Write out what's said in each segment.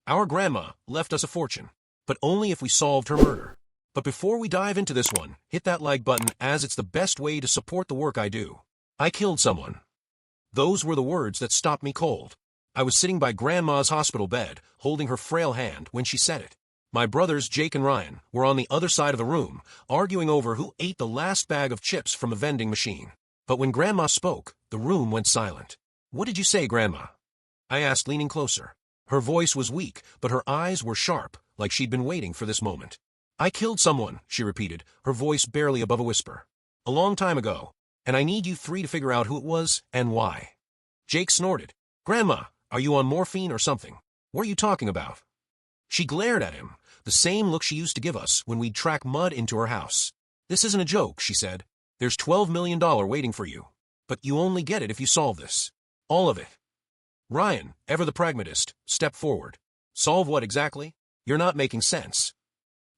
Our grandma left us a fortune, but only if we solved her murder. But before we dive into this one, hit that like button as it's the best way to support the work I do. I killed someone. Those were the words that stopped me cold. I was sitting by Grandma's hospital bed, holding her frail hand when she said it. My brothers, Jake and Ryan, were on the other side of the room, arguing over who ate the last bag of chips from the vending machine. But when Grandma spoke, the room went silent. "What did you say, Grandma?" I asked, leaning closer. Her voice was weak, but her eyes were sharp, like she'd been waiting for this moment. "I killed someone," she repeated, her voice barely above a whisper. "A long time ago, and I need you three to figure out who it was and why." Jake snorted. "Grandma, are you on morphine or something? What are you talking about?" She glared at him, the same look she used to give us when we'd track mud into her house. "This isn't a joke," she said. "There's $12 million waiting for you. But you only get it if you solve this. All of it." Ryan, ever the pragmatist, stepped forward. "Solve what exactly? You're not making sense."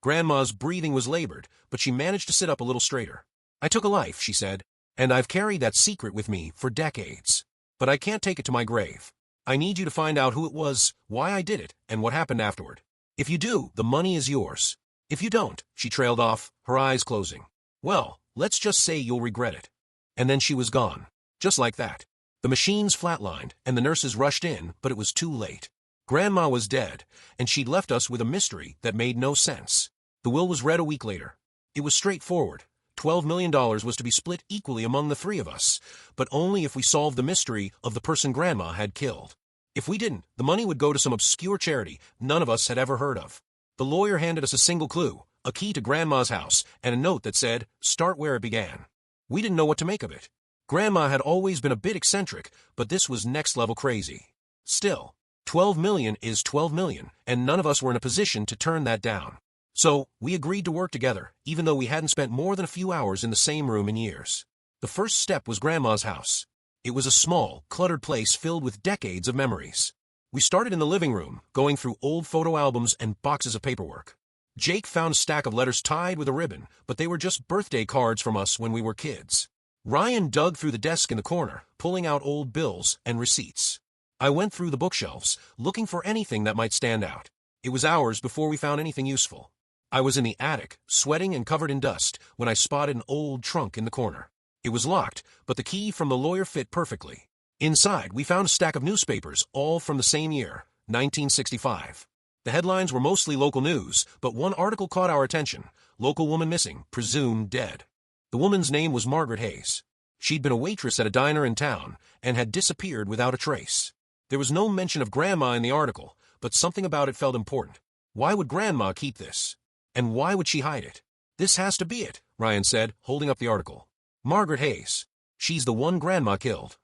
Grandma's breathing was labored, but she managed to sit up a little straighter. "I took a life," she said, "and I've carried that secret with me for decades. But I can't take it to my grave. I need you to find out who it was, why I did it, and what happened afterward. If you do, the money is yours. If you don't," she trailed off, her eyes closing, "well, let's just say you'll regret it." And then she was gone. Just like that. The machines flatlined, and the nurses rushed in, but it was too late. Grandma was dead, and she'd left us with a mystery that made no sense. The will was read a week later. It was straightforward. $12 million was to be split equally among the three of us, but only if we solved the mystery of the person Grandma had killed. If we didn't, the money would go to some obscure charity none of us had ever heard of. The lawyer handed us a single clue, a key to Grandma's house, and a note that said, "Start where it began." We didn't know what to make of it. Grandma had always been a bit eccentric, but this was next-level crazy. Still, $12 million is $12 million, and none of us were in a position to turn that down. So, we agreed to work together, even though we hadn't spent more than a few hours in the same room in years. The first step was Grandma's house. It was a small, cluttered place filled with decades of memories. We started in the living room, going through old photo albums and boxes of paperwork. Jake found a stack of letters tied with a ribbon, but they were just birthday cards from us when we were kids. Ryan dug through the desk in the corner, pulling out old bills and receipts. I went through the bookshelves, looking for anything that might stand out. It was hours before we found anything useful. I was in the attic, sweating and covered in dust, when I spotted an old trunk in the corner. It was locked, but the key from the lawyer fit perfectly. Inside, we found a stack of newspapers, all from the same year, 1965. The headlines were mostly local news, but one article caught our attention. "Local woman missing, presumed dead." The woman's name was Margaret Hayes. She'd been a waitress at a diner in town, and had disappeared without a trace. There was no mention of Grandma in the article, but something about it felt important. Why would Grandma keep this? And why would she hide it? "This has to be it," Ryan said, holding up the article. "Margaret Hayes. She's the one Grandma killed."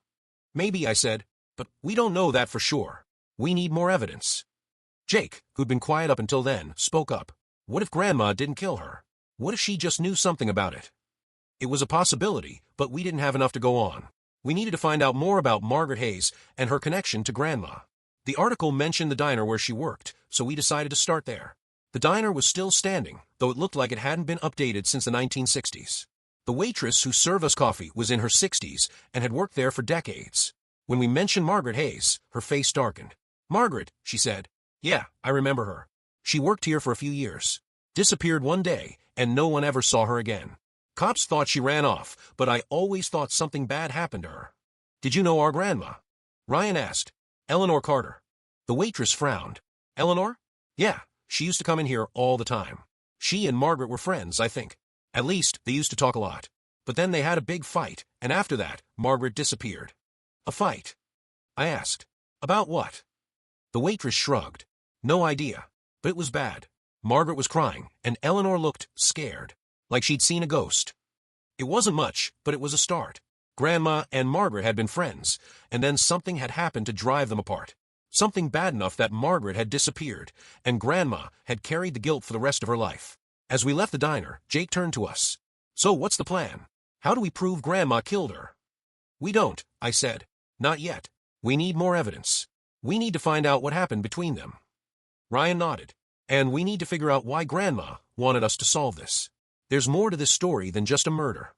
"Maybe," I said, "but we don't know that for sure. We need more evidence." Jake, who'd been quiet up until then, spoke up. "What if Grandma didn't kill her? What if she just knew something about it?" It was a possibility, but we didn't have enough to go on. We needed to find out more about Margaret Hayes and her connection to Grandma. The article mentioned the diner where she worked, so we decided to start there. The diner was still standing, though it looked like it hadn't been updated since the 1960s. The waitress who served us coffee was in her 60s and had worked there for decades. When we mentioned Margaret Hayes, her face darkened. "Margaret," she said. "Yeah, I remember her. She worked here for a few years. Disappeared one day, and no one ever saw her again. Cops thought she ran off, but I always thought something bad happened to her." "Did you know our Grandma?" Ryan asked. "Eleanor Carter." The waitress frowned. "Eleanor? Yeah, she used to come in here all the time. She and Margaret were friends, I think. At least, they used to talk a lot. But then they had a big fight, and after that, Margaret disappeared." "A fight?" I asked. "About what?" The waitress shrugged. "No idea. But it was bad. Margaret was crying, and Eleanor looked scared, like she'd seen a ghost. It wasn't much, but it was a start. Grandma and Margaret had been friends, and then something had happened to drive them apart. Something bad enough that Margaret had disappeared, and Grandma had carried the guilt for the rest of her life." As we left the diner, Jake turned to us. "So what's the plan? How do we prove Grandma killed her?" "We don't," I said. "Not yet. We need more evidence. We need to find out what happened between them." Ryan nodded. "And we need to figure out why Grandma wanted us to solve this. There's more to this story than just a murder."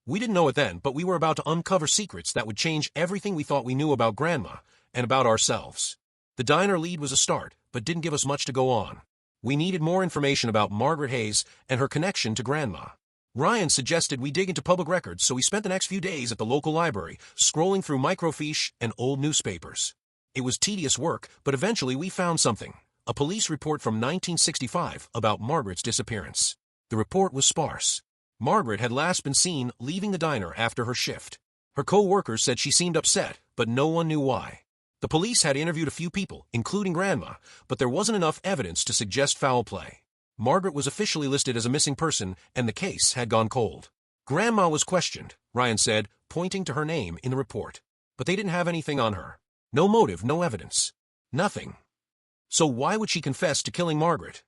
We didn't know it then, but we were about to uncover secrets that would change everything we thought we knew about Grandma and about ourselves. The diner lead was a start, but didn't give us much to go on. We needed more information about Margaret Hayes and her connection to Grandma. Ryan suggested we dig into public records, so we spent the next few days at the local library, scrolling through microfiche and old newspapers. It was tedious work, but eventually we found something. A police report from 1965 about Margaret's disappearance. The report was sparse. Margaret had last been seen leaving the diner after her shift. Her co-workers said she seemed upset, but no one knew why. The police had interviewed a few people, including Grandma, but there wasn't enough evidence to suggest foul play. Margaret was officially listed as a missing person, and the case had gone cold. Grandma was questioned, Ryan said, pointing to her name in the report. But they didn't have anything on her. No motive, no evidence. Nothing. So why would she confess to killing Margaret?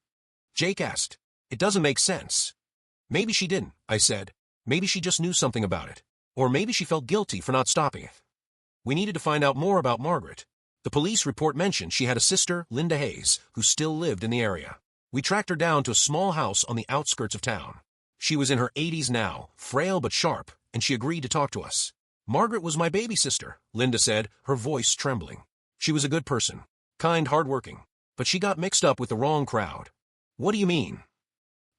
Jake asked. It doesn't make sense. Maybe she didn't, I said. Maybe she just knew something about it. Or maybe she felt guilty for not stopping it. We needed to find out more about Margaret. The police report mentioned she had a sister, Linda Hayes, who still lived in the area. We tracked her down to a small house on the outskirts of town. She was in her 80s now, frail but sharp, and she agreed to talk to us. Margaret was my baby sister, Linda said, her voice trembling. She was a good person, kind, hardworking, but she got mixed up with the wrong crowd. What do you mean?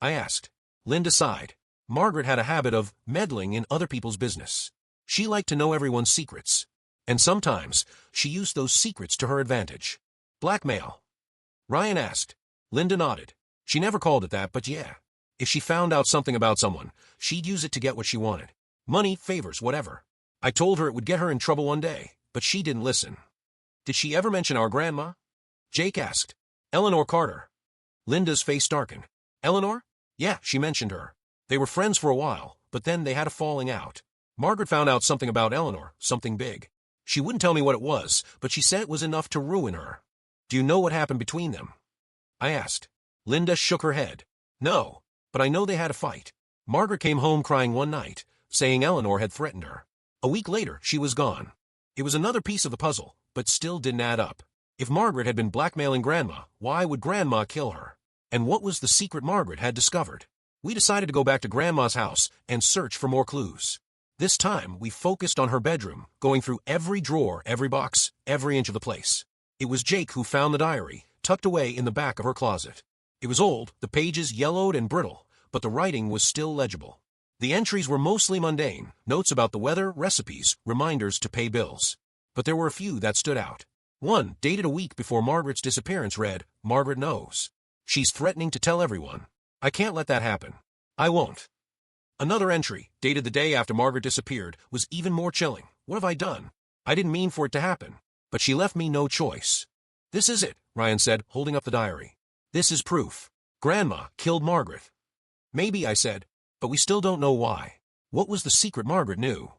I asked. Linda sighed. Margaret had a habit of meddling in other people's business. She liked to know everyone's secrets. And sometimes, she used those secrets to her advantage. Blackmail? Ryan asked. Linda nodded. She never called it that, but yeah. If she found out something about someone, she'd use it to get what she wanted. Money, favors, whatever. I told her it would get her in trouble one day, but she didn't listen. Did she ever mention our grandma? Jake asked. Eleanor Carter. Linda's face darkened. Eleanor? Yeah, she mentioned her. They were friends for a while, but then they had a falling out. Margaret found out something about Eleanor, something big. She wouldn't tell me what it was, but she said it was enough to ruin her. Do you know what happened between them? I asked. Linda shook her head. No, but I know they had a fight. Margaret came home crying one night, saying Eleanor had threatened her. A week later, she was gone. It was another piece of the puzzle, but still didn't add up. If Margaret had been blackmailing Grandma, why would Grandma kill her? And what was the secret Margaret had discovered? We decided to go back to Grandma's house and search for more clues. This time, we focused on her bedroom, going through every drawer, every box, every inch of the place. It was Jake who found the diary, tucked away in the back of her closet. It was old, the pages yellowed and brittle, but the writing was still legible. The entries were mostly mundane, notes about the weather, recipes, reminders to pay bills. But there were a few that stood out. One, dated a week before Margaret's disappearance, read, Margaret knows. She's threatening to tell everyone. I can't let that happen. I won't. Another entry, dated the day after Margaret disappeared, was even more chilling. What have I done? I didn't mean for it to happen. But she left me no choice. This is it, Ryan said, holding up the diary. This is proof. Grandma killed Margaret. Maybe, I said, but we still don't know why. What was the secret Margaret knew?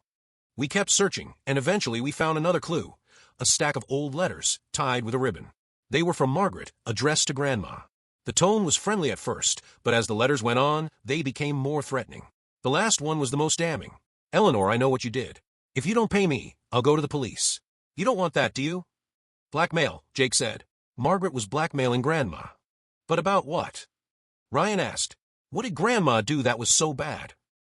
We kept searching, and eventually we found another clue. A stack of old letters, tied with a ribbon. They were from Margaret, addressed to Grandma. The tone was friendly at first, but as the letters went on, they became more threatening. The last one was the most damning. Eleanor, I know what you did. If you don't pay me, I'll go to the police. You don't want that, do you? Blackmail, Jake said. Margaret was blackmailing Grandma. But about what? Ryan asked. What did Grandma do that was so bad?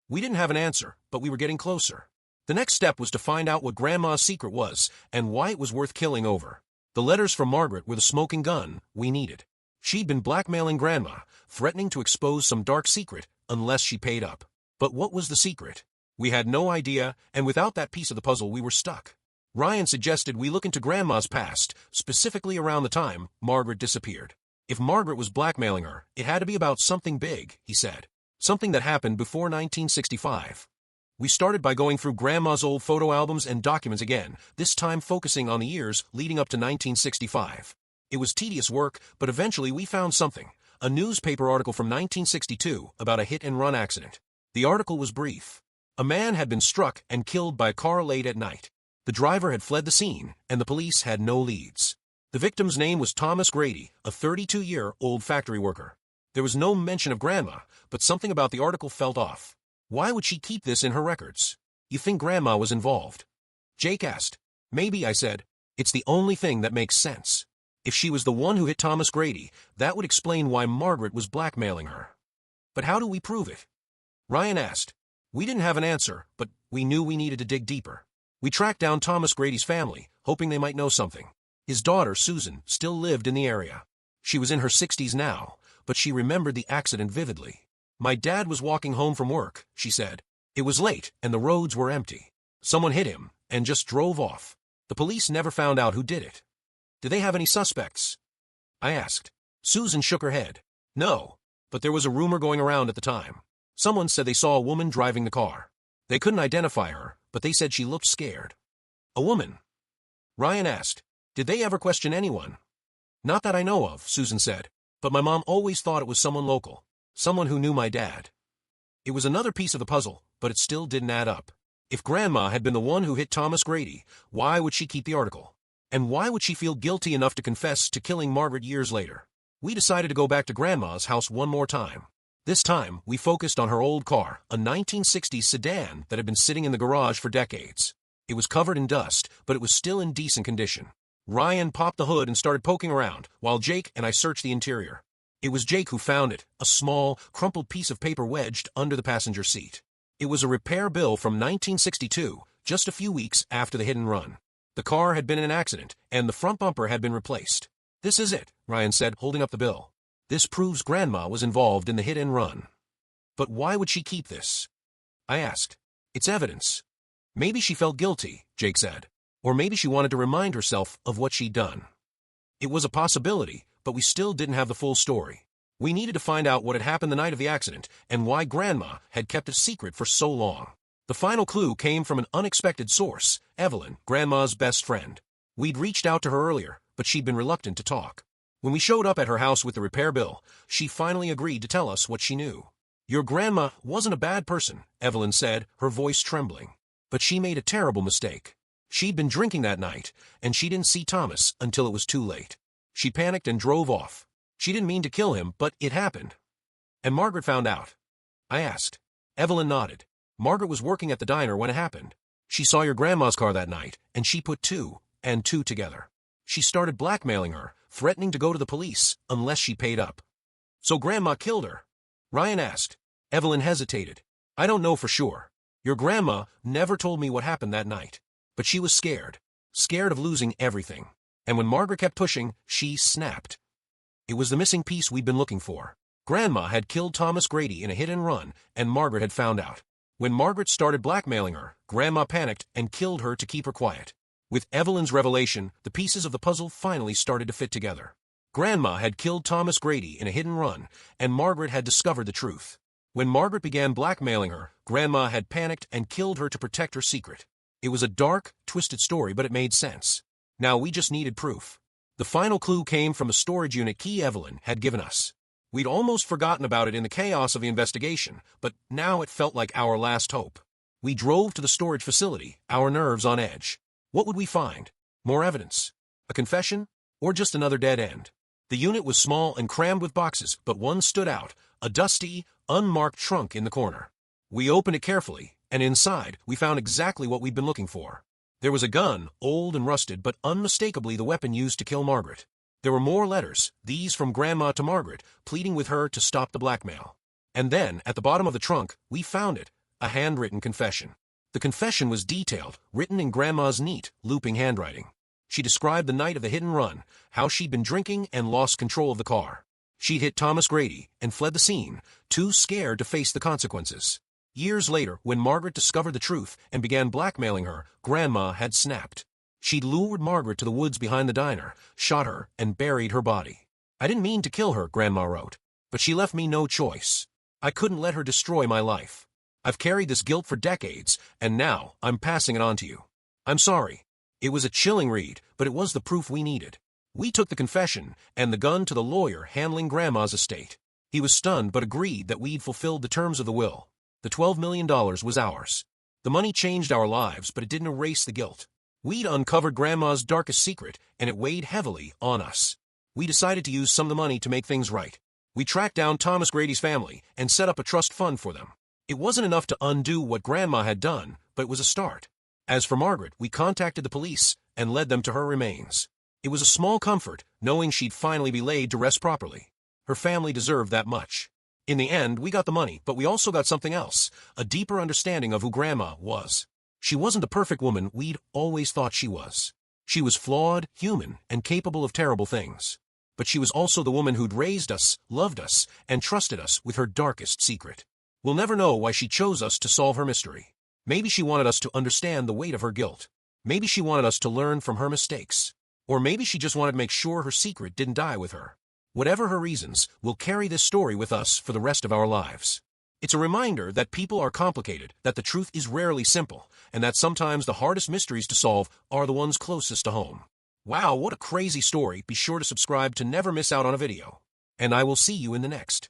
We didn't have an answer, but we were getting closer. The next step was to find out what Grandma's secret was and why it was worth killing over. The letters from Margaret were the smoking gun we needed. She'd been blackmailing Grandma, threatening to expose some dark secret unless she paid up. But what was the secret? We had no idea, and without that piece of the puzzle, we were stuck. Ryan suggested we look into Grandma's past, specifically around the time Margaret disappeared. If Margaret was blackmailing her, it had to be about something big, he said. Something that happened before 1965. We started by going through Grandma's old photo albums and documents again, this time focusing on the years leading up to 1965. It was tedious work, but eventually we found something. A newspaper article from 1962 about a hit-and-run accident. The article was brief. A man had been struck and killed by a car late at night. The driver had fled the scene, and the police had no leads. The victim's name was Thomas Grady, a 32-year-old factory worker. There was no mention of Grandma, but something about the article felt off. Why would she keep this in her records? You think Grandma was involved? Jake asked. Maybe, I said. It's the only thing that makes sense. If she was the one who hit Thomas Grady, that would explain why Margaret was blackmailing her. But how do we prove it? Ryan asked. We didn't have an answer, but we knew we needed to dig deeper. We tracked down Thomas Grady's family, hoping they might know something. His daughter, Susan, still lived in the area. She was in her 60s now, but she remembered the accident vividly. "My dad was walking home from work," she said. "It was late, and the roads were empty. Someone hit him, and just drove off. The police never found out who did it." "Did they have any suspects?" I asked. Susan shook her head. "No, but there was a rumor going around at the time. Someone said they saw a woman driving the car. They couldn't identify her, but they said she looked scared." "A woman?" Ryan asked. "Did they ever question anyone?" "Not that I know of," Susan said, "but my mom always thought it was someone local, someone who knew my dad." It was another piece of the puzzle, but it still didn't add up. If Grandma had been the one who hit Thomas Grady, why would she keep the article? And why would she feel guilty enough to confess to killing Margaret years later? We decided to go back to Grandma's house one more time. This time, we focused on her old car, a 1960s sedan that had been sitting in the garage for decades. It was covered in dust, but it was still in decent condition. Ryan popped the hood and started poking around, while Jake and I searched the interior. It was Jake who found it, a small, crumpled piece of paper wedged under the passenger seat. It was a repair bill from 1962, just a few weeks after the hit and run. The car had been in an accident, and the front bumper had been replaced. "This is it," Ryan said, holding up the bill. "This proves Grandma was involved in the hit and run." "But why would she keep this?" I asked. "It's evidence." "Maybe she felt guilty," Jake said. "Or maybe she wanted to remind herself of what she'd done." It was a possibility, but we still didn't have the full story. We needed to find out what had happened the night of the accident and why Grandma had kept it secret for so long. The final clue came from an unexpected source, Evelyn, Grandma's best friend. We'd reached out to her earlier, but she'd been reluctant to talk. When we showed up at her house with the repair bill, she finally agreed to tell us what she knew. "Your grandma wasn't a bad person," Evelyn said, her voice trembling. "But she made a terrible mistake. She'd been drinking that night, and she didn't see Thomas until it was too late. She panicked and drove off. She didn't mean to kill him, but it happened." "And Margaret found out?" I asked. Evelyn nodded. "Margaret was working at the diner when it happened. She saw your grandma's car that night, and she put two and two together. She started blackmailing her, threatening to go to the police unless she paid up." "So Grandma killed her?" Ryan asked. Evelyn hesitated. "I don't know for sure. Your grandma never told me what happened that night. But she was scared of losing everything. And when Margaret kept pushing, she snapped." It was the missing piece we'd been looking for. Grandma had killed Thomas Grady in a hit and run, and Margaret had found out. When Margaret started blackmailing her, Grandma panicked and killed her to keep her quiet. With Evelyn's revelation, the pieces of the puzzle finally started to fit together. Grandma had killed Thomas Grady in a hit and run, and Margaret had discovered the truth. When Margaret began blackmailing her, Grandma had panicked and killed her to protect her secret. It was a dark, twisted story, but it made sense. Now we just needed proof. The final clue came from a storage unit key Evelyn had given us. We'd almost forgotten about it in the chaos of the investigation, but now it felt like our last hope. We drove to the storage facility, our nerves on edge. What would we find? More evidence? A confession? Or just another dead end? The unit was small and crammed with boxes, but one stood out, a dusty, unmarked trunk in the corner. We opened it carefully, and inside, we found exactly what we'd been looking for. There was a gun, old and rusted, but unmistakably the weapon used to kill Margaret. There were more letters, these from Grandma to Margaret, pleading with her to stop the blackmail. And then, at the bottom of the trunk, we found it, a handwritten confession. The confession was detailed, written in Grandma's neat, looping handwriting. She described the night of the hit and run, how she'd been drinking and lost control of the car. She'd hit Thomas Grady and fled the scene, too scared to face the consequences. Years later, when Margaret discovered the truth and began blackmailing her, Grandma had snapped. She'd lured Margaret to the woods behind the diner, shot her, and buried her body. "I didn't mean to kill her," Grandma wrote, "but she left me no choice. I couldn't let her destroy my life. I've carried this guilt for decades, and now I'm passing it on to you. I'm sorry." It was a chilling read, but it was the proof we needed. We took the confession and the gun to the lawyer handling Grandma's estate. He was stunned but agreed that we'd fulfilled the terms of the will. The $12 million was ours. The money changed our lives, but it didn't erase the guilt. We'd uncovered Grandma's darkest secret, and it weighed heavily on us. We decided to use some of the money to make things right. We tracked down Thomas Grady's family and set up a trust fund for them. It wasn't enough to undo what Grandma had done, but it was a start. As for Margaret, we contacted the police and led them to her remains. It was a small comfort, knowing she'd finally be laid to rest properly. Her family deserved that much. In the end, we got the money, but we also got something else, a deeper understanding of who Grandma was. She wasn't the perfect woman we'd always thought she was. She was flawed, human, and capable of terrible things. But she was also the woman who'd raised us, loved us, and trusted us with her darkest secret. We'll never know why she chose us to solve her mystery. Maybe she wanted us to understand the weight of her guilt. Maybe she wanted us to learn from her mistakes. Or maybe she just wanted to make sure her secret didn't die with her. Whatever her reasons, we'll carry this story with us for the rest of our lives. It's a reminder that people are complicated, that the truth is rarely simple, and that sometimes the hardest mysteries to solve are the ones closest to home. Wow, what a crazy story. Be sure to subscribe to never miss out on a video. And I will see you in the next.